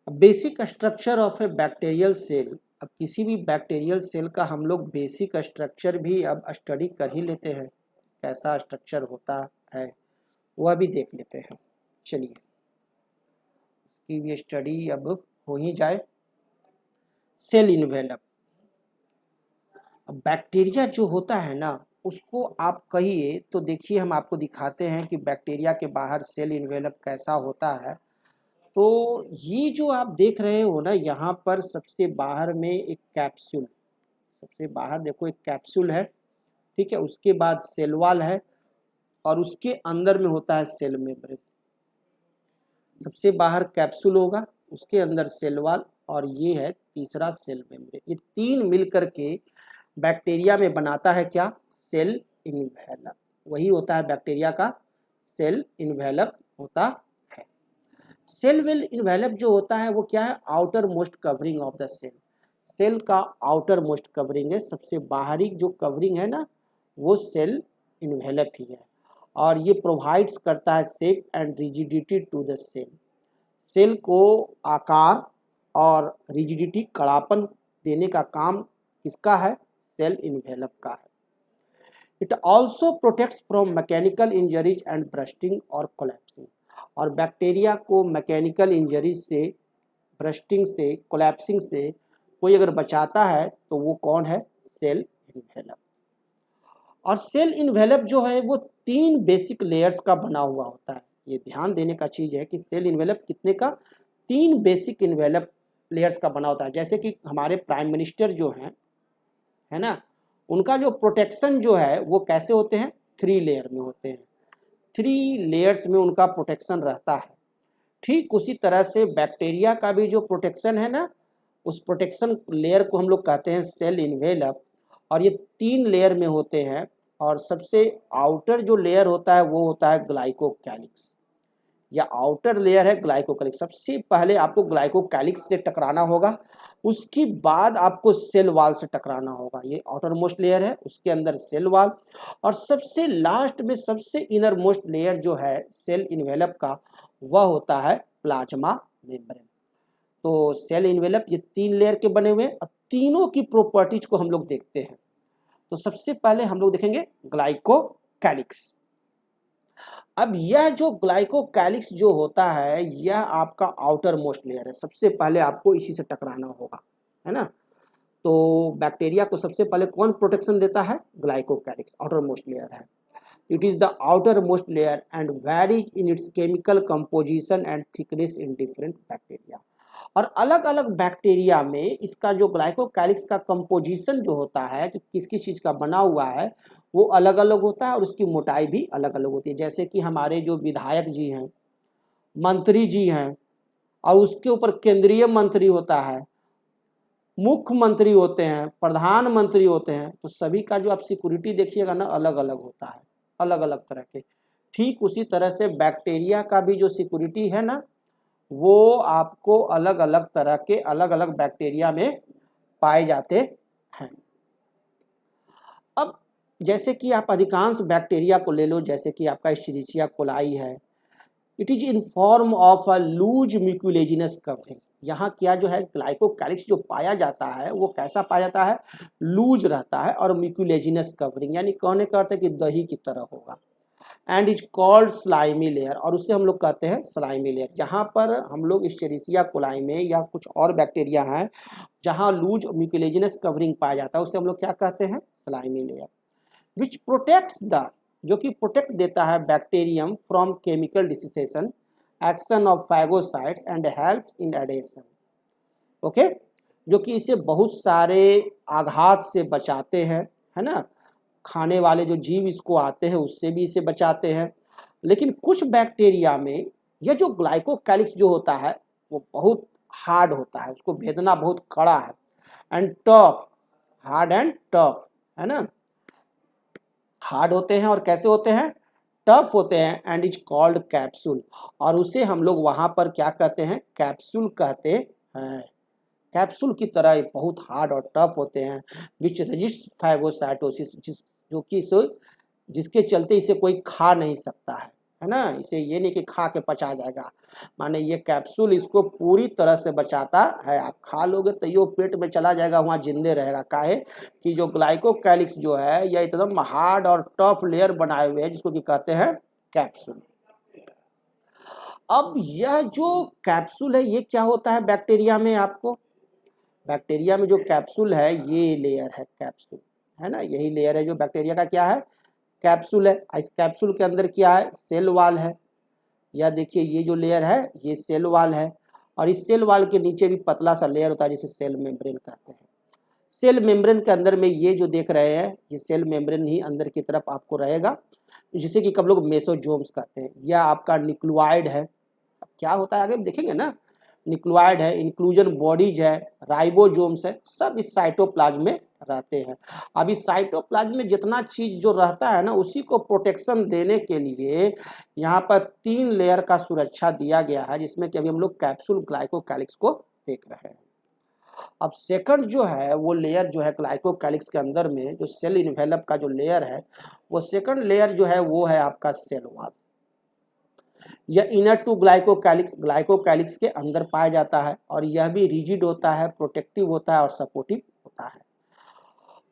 Basic structure of a bacterial cell. अब किसी भी बैक्टीरियल सेल का हम लोग बेसिक स्ट्रक्चर भी अब स्टडी कर ही लेते हैं, कैसा स्ट्रक्चर होता है वह भी देख लेते हैं। चलिए उसकी भी स्टडी अब हो ही जाए। Cell envelope. अब बैक्टीरिया जो होता है ना, उसको आप कहिए तो देखिए हम आपको दिखाते हैं कि बैक्टीरिया के बाहर सेल इन्वेलप कैसा होता है। तो ये जो आप देख रहे हो ना, यहाँ पर सबसे बाहर में एक कैप्सूल, सबसे बाहर देखो एक कैप्सूल है, ठीक है। उसके बाद सेल वॉल है और उसके अंदर में होता है सेल मेम्ब्रेन। सबसे बाहर कैप्सूल होगा, उसके अंदर सेल वॉल और ये है तीसरा सेल मेम्ब्रेन। ये तीन मिलकर के बैक्टीरिया में बनाता है क्या? Cell envelope. वही होता है बैक्टीरिया का सेल इन्वेलप होता है। सेल वेल इन्वेलप जो होता है वो क्या है? Outer most covering of the cell. Cell का आउटर मोस्ट कवरिंग है, सबसे बाहरी जो कवरिंग है ना वो सेल इन्वेलप ही है। और ये प्रोवाइड्स करता है shape and rigidity to the cell. Cell को आकार और रिजिडिटी, कड़ापन देने का काम किसका है? सेल इन्वेलप का है। It also protects from mechanical injuries and bursting और कोलैप्सिंग। और बैक्टीरिया को मैकेनिकल इंजरीज से, ब्रस्टिंग से, कोलैप्सिंग से कोई अगर बचाता है तो वो कौन है? Cell envelope. और सेल इन्वेलप जो है वो तीन बेसिक लेयर्स का बना हुआ होता है। ये ध्यान देने का चीज़ है कि सेल इन्वेलप कितने का? तीन बेसिक इन्वेलप लेयर्स का बना होता है। जैसे कि हमारे प्राइम मिनिस्टर जो हैं, है ना, उनका जो प्रोटेक्शन जो है वो कैसे होते हैं? 3 लेयर में होते हैं। 3 लेयर्स में उनका प्रोटेक्शन रहता है। ठीक उसी तरह से बैक्टीरिया का भी जो प्रोटेक्शन है ना, उस प्रोटेक्शन लेयर को हम लोग कहते हैं सेल इन्वेलप। और ये 3 लेयर में होते हैं। और सबसे आउटर जो लेयर होता है वो होता है ग्लाइकोकैलिक्स, या आउटर लेयर है ग्लाइकोकैलिक्स। सबसे पहले आपको ग्लाइकोकैलिक्स से टकराना होगा, उसके बाद आपको सेल वॉल से टकराना होगा। ये आउटर मोस्ट लेयर है, उसके अंदर सेल वॉल, और सबसे लास्ट में सबसे इनर मोस्ट लेयर जो है सेल इन्वेलप का, वह होता है प्लाज्मा मेम्ब्रेन। तो सेल इन्वेलप ये 3 लेयर के बने हुए हैं। अब तीनों की प्रॉपर्टीज को हम लोग देखते हैं। तो सबसे पहले हम लोग देखेंगे ग्लाइकोकैलिक्स। अब यह जो ग्लाइकोकैलिक्स जो होता है यह आपका आउटर मोस्ट लेयर है। सबसे पहले आपको इसी से टकराना होगा, है ना। तो बैक्टीरिया को सबसे पहले कौन प्रोटेक्शन देता है? ग्लाइकोकैलिक्स, आउटर मोस्ट लेयर है। It is the outer most layer and varies in its chemical composition and thickness in different bacteria. और अलग अलग बैक्टीरिया में इसका जो ग्लाइकोकैलिक्स का कंपोजिशन जो होता है कि किस किस चीज़ का बना हुआ है वो अलग अलग होता है, और उसकी मोटाई भी अलग अलग होती है। जैसे कि हमारे जो विधायक जी हैं, मंत्री जी हैं, और उसके ऊपर केंद्रीय मंत्री होता है, मुख्यमंत्री होते हैं, प्रधानमंत्री होते हैं, तो सभी का जो आप सिक्योरिटी देखिएगा ना अलग अलग होता है, अलग अलग तरह के। ठीक उसी तरह से बैक्टीरिया का भी जो सिक्योरिटी है ना वो आपको अलग अलग तरह के अलग अलग बैक्टीरिया में पाए जाते हैं। अब जैसे कि आप अधिकांश बैक्टीरिया को ले लो, जैसे कि आपका एस्चेरिचिया कोलाई है, it is in form of a loose mucilaginous covering. यहाँ क्या जो है ग्लाइकोकैलिक्स जो पाया जाता है वो कैसा पाया जाता है? लूज रहता है और म्यूकुलेजिनस कवरिंग, यानी कहने का अर्थ है कि दही की तरह होगा। And is called slimy layer, और उसे हम लोग कहते हैं स्लाइमी लेयर। यहाँ पर हम लोग एस्चेरिचिया कोलाई में या कुछ और बैक्टीरिया हैं जहाँ लूज म्यूकुलेजिनस कवरिंग पाया जाता है, उसे हम लोग क्या कहते हैं? Slimy layer. Which protects the, जो कि प्रोटेक्ट देता है bacterium from chemical desiccation, action of phagocytes and helps in adhesion. Okay, जो कि इसे बहुत सारे आघात से बचाते हैं, है ना। खाने वाले जो जीव इसको आते हैं उससे भी इसे बचाते हैं। लेकिन कुछ बैक्टीरिया में यह जो ग्लाइकोकैलिक्स जो होता है वो बहुत हार्ड होता है, उसको भेदना बहुत कड़ा है। And tough, hard and tough, है ना। हार्ड होते हैं और कैसे होते हैं? टफ होते हैं। एंड इज कॉल्ड कैप्सूल, और उसे हम लोग वहां पर क्या कहते हैं? कैप्सूल कहते हैं। कैप्सूल की तरह बहुत हार्ड और टफ होते हैं। विच रजिस्ट फैगोसाइटोसिस, जो कि जिसके चलते इसे कोई खा नहीं सकता है ना। इसे ये नहीं कि खा के पचा जाएगा, माने ये कैप्सूल इसको पूरी तरह से बचाता है। आप खा लोगे तो ये पेट में चला जाएगा, वहाँ जिंदे रहेगा। काहे कि जो ग्लाइकोकैलिक्स जो है यह एकदम हार्ड और टफ लेयर बनाए हुए हैं जिसको कि कहते हैं कैप्सूल। अब यह जो कैप्सूल है ये क्या होता है बैक्टीरिया में, आपको बैक्टीरिया में जो कैप्सूल है ये लेयर है कैप्सूल, है ना, यही लेयर है जो बैक्टीरिया का क्या है कैप्सूल है। इस कैप्सूल के अंदर क्या है सेल वाल है, या देखिए ये जो लेयर है ये सेल वाल है, और इस सेल वाल के नीचे भी पतला सा लेयर होता है जिसे सेल मेम्ब्रेन कहते हैं। सेल मेम्ब्रेन के अंदर में ये जो देख रहे हैं ये सेल मेम्ब्रेन ही अंदर की तरफ आपको रहेगा, जिसे कि कब लोग मेसोजोम्स कहते हैं। यह आपका न्यूक्लियोइड है, क्या होता है आगे देखेंगे ना, न्यूक्लियोइड है, इंक्लूजन बॉडीज है, राइबोसोम्स है, सब इस साइटोप्लाज्म में रहते हैं। अब इस साइटोप्लाज्म में जितना चीज जो रहता है ना उसी को प्रोटेक्शन देने के लिए यहाँ पर 3 लेयर का सुरक्षा दिया गया है, जिसमें कि अभी हम लोग कैप्सूल ग्लाइकोकैलिक्स को देख रहे हैं। अब सेकंड जो है वो लेयर जो है ग्लाइकोकैलिक्स के अंदर में जो सेल इन्वेलप का जो लेयर है वो सेकंड लेयर जो है वो है आपका सेल वॉल। यह इनर टू ग्लाइकोकैलिक्स के अंदर पाया जाता है, और यह भी रिजिड होता है, प्रोटेक्टिव होता है और सपोर्टिव होता है।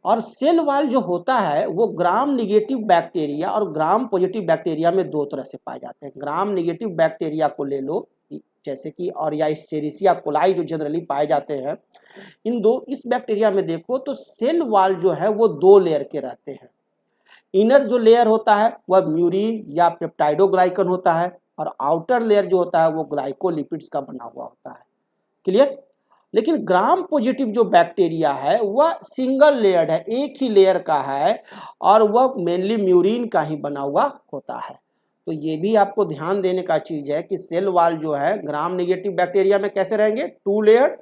और सेल वॉल जो होता है वो ग्राम निगेटिव बैक्टीरिया और ग्राम पॉजिटिव बैक्टीरिया में 2 तरह से पाए जाते हैं। ग्राम निगेटिव बैक्टीरिया को ले लो, जैसे कि और या एस्चेरिचिया कोलाई जो जनरली पाए जाते हैं, इस बैक्टीरिया में देखो तो सेल वॉल जो है वो 2 लेयर के रहते हैं। इनर जो लेयर होता है वह म्यूरिन या पेप्टाइडोग्लाइकन होता है, और आउटर लेयर जो होता है वो ग्लाइकोलिपिड्स का बना हुआ होता है। क्लियर। लेकिन ग्राम पॉजिटिव जो बैक्टीरिया है वह सिंगल लेयर्ड है, एक ही लेयर का है, और वह मेनली म्यूरिन का ही बना हुआ होता है। तो ये भी आपको ध्यान देने का चीज है कि सेल वॉल जो है ग्राम नेगेटिव बैक्टीरिया में कैसे रहेंगे 2 लेयर,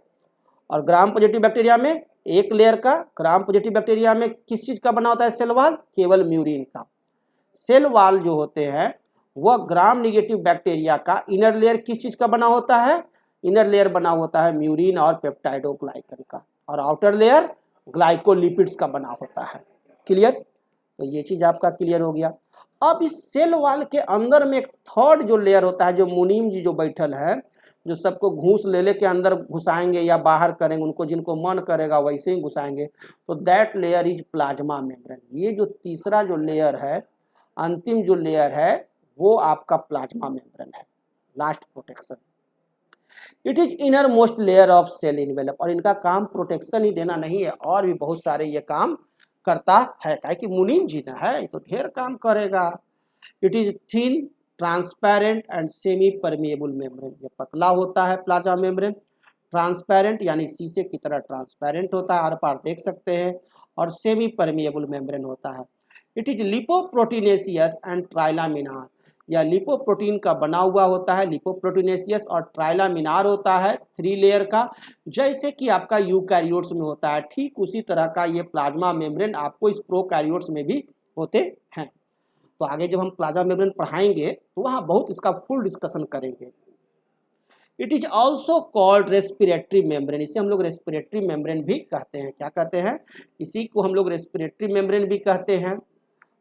और ग्राम पॉजिटिव बैक्टीरिया में 1 लेयर का। ग्राम पॉजिटिव बैक्टीरिया में किस चीज का बना होता है सेल वॉल, केवल म्यूरिन का। सेल वॉल जो होते हैं वह ग्राम नेगेटिव बैक्टीरिया का इनर लेयर किस चीज का बना होता है, इनर लेयर बना होता है म्यूरिन और पेप्टाइडोग्लाइकन का, और आउटर लेयर ग्लाइकोलिपिड्स का बना होता है। क्लियर। तो ये चीज आपका क्लियर हो गया। अब इस सेल वॉल के अंदर में एक थर्ड जो लेयर होता है, जो मुनीम जी जो बैठल है, जो सबको घूस ले के अंदर घुसाएंगे या बाहर करेंगे, उनको जिनको मन करेगा वैसे ही घुसाएंगे, तो that layer is plasma membrane. ये जो तीसरा जो लेयर है, अंतिम जो लेयर है, वो आपका प्लाज्मा मेम्ब्रेन है, last protection. It is inner most layer of cell envelope, और इनका काम प्रोटेक्शन ही देना नहीं है, और भी बहुत सारे ये काम करता है, काहे कि मुनीम जी ना है तो ढेर काम करेगा। It is thin transparent and semi permeable membrane, ये पतला होता है प्लाज्मा मेम्ब्रेन, ट्रांसपेरेंट यानी शीशे की तरह ट्रांसपेरेंट होता है, आर पार देख सकते हैं, और सेमी परमिएबल मेम्ब्रेन होता है। इट इज लिपोप्रोटीनेशियस एंड ट्राइलामिनार, या लिपोप्रोटीन का बना हुआ होता है, लिपोप्रोटीनेशियस, और ट्राइलामिनार होता है 3 लेयर का, जैसे कि आपका यूकैरियोट्स में होता है। ठीक उसी तरह का ये प्लाज्मा मेम्ब्रेन आपको इस प्रोकैरियोट्स में भी होते हैं। तो आगे जब हम प्लाज्मा मेम्ब्रेन पढ़ाएंगे तो वहाँ बहुत इसका फुल डिस्कशन करेंगे। It is also called respiratory membrane, इसे हम लोग रेस्पिरेटरी मेम्ब्रेन भी कहते हैं। क्या कहते हैं, इसी को हम लोग रेस्पिरेटरी मेम्ब्रेन भी कहते हैं,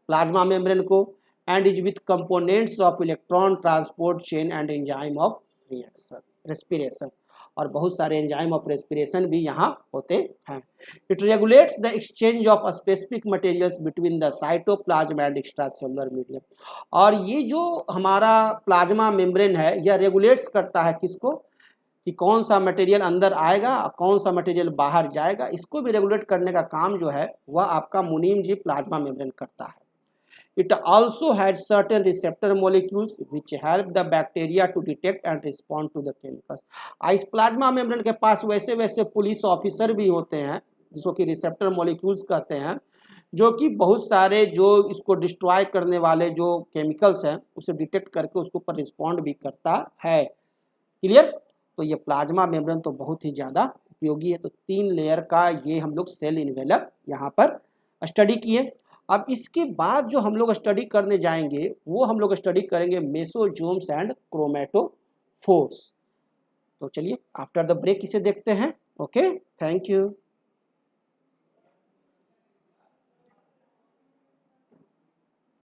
प्लाज्मा मेम्ब्रेन को। And is with components of electron transport chain and enzyme of reaction respiration, और बहुत सारे एंजाइम ऑफ रेस्पिरेशन भी यहाँ होते हैं। It regulates the exchange of specific materials between the cytoplasm and extra cellular medium, और ये जो हमारा प्लाज्मा मेम्ब्रेन है यह रेगुलेट्स करता है किसको, कि कौन सा मटेरियल अंदर आएगा और कौन सा मटेरियल बाहर जाएगा, इसको भी रेगुलेट करने का काम जो है वह आपका मुनीम जी प्लाज्मा मेम्ब्रेन करता है। It also had certain receptor molecules which help the bacteria to detect and respond to the chemicals. इस प्लाज्मा मेम्ब्रेन के पास वैसे वैसे पुलिस ऑफिसर भी होते हैं जिसको कि रिसेप्टर मॉलिक्यूल्स कहते हैं, जो कि बहुत सारे जो इसको डिस्ट्रॉय करने वाले जो केमिकल्स हैं उसे डिटेक्ट करके उसके ऊपर रिस्पॉन्ड भी करता है। क्लियर। तो ये प्लाज्मा मेम्ब्रेन तो बहुत ही ज़्यादा उपयोगी है। तो 3 लेयर का ये हम लोग सेल इन्वेलप यहाँ पर स्टडी किए। अब इसके बाद जो हम लोग स्टडी करने जाएंगे वो हम लोग स्टडी करेंगे मेसोजोम्स एंड क्रोमेटोफोर्स। तो चलिए आफ्टर द ब्रेक इसे देखते हैं। Okay, thank you.